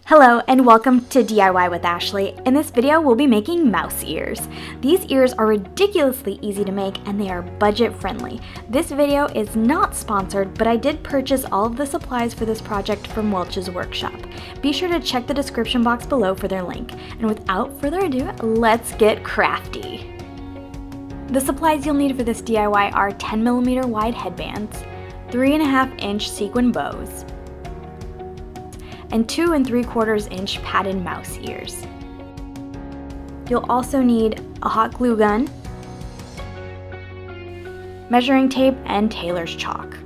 Hello and welcome to DIY with Ashley. In this video, we'll be making mouse ears. These ears are ridiculously easy to make and they are budget friendly. This video is not sponsored, but I did purchase all of the supplies for this project from Welch's workshop. Be sure to check the description box below for their link. And without further ado, let's get crafty. The supplies you'll need for this DIY are 10mm wide headbands, 3.5-inch sequin bows, and 2 3/4-inch padded mouse ears. You'll also need a hot glue gun, measuring tape, and tailor's chalk.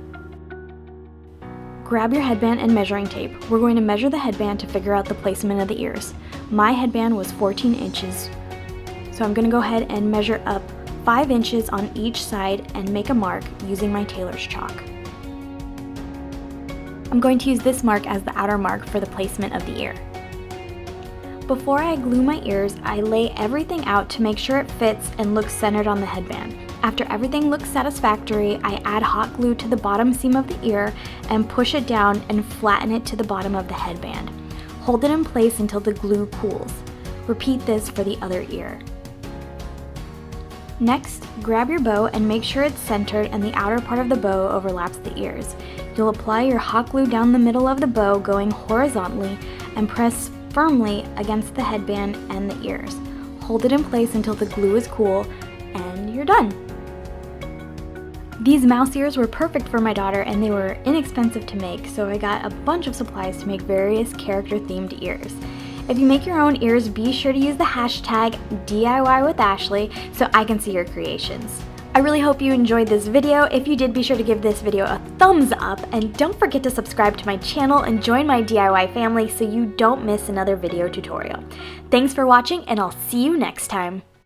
Grab your headband and measuring tape. We're going to measure the headband to figure out the placement of the ears. My headband was 14 inches, so I'm going to go ahead and measure up 5 inches on each side and make a mark using my tailor's chalk. I'm going to use this mark as the outer mark for the placement of the ear. Before I glue my ears, I lay everything out to make sure it fits and looks centered on the headband. After everything looks satisfactory, I add hot glue to the bottom seam of the ear and push it down and flatten it to the bottom of the headband. Hold it in place until the glue cools. Repeat this for the other ear. Next, grab your bow and make sure it's centered and the outer part of the bow overlaps the ears. You'll apply your hot glue down the middle of the bow going horizontally and press firmly against the headband and the ears. Hold it in place until the glue is cool and you're done. These mouse ears were perfect for my daughter and they were inexpensive to make, so I got a bunch of supplies to make various character-themed ears. If you make your own ears, be sure to use the hashtag DIYWithAshley so I can see your creations. I really hope you enjoyed this video. If you did, be sure to give this video a thumbs up and don't forget to subscribe to my channel and join my DIY family so you don't miss another video tutorial. Thanks for watching and I'll see you next time.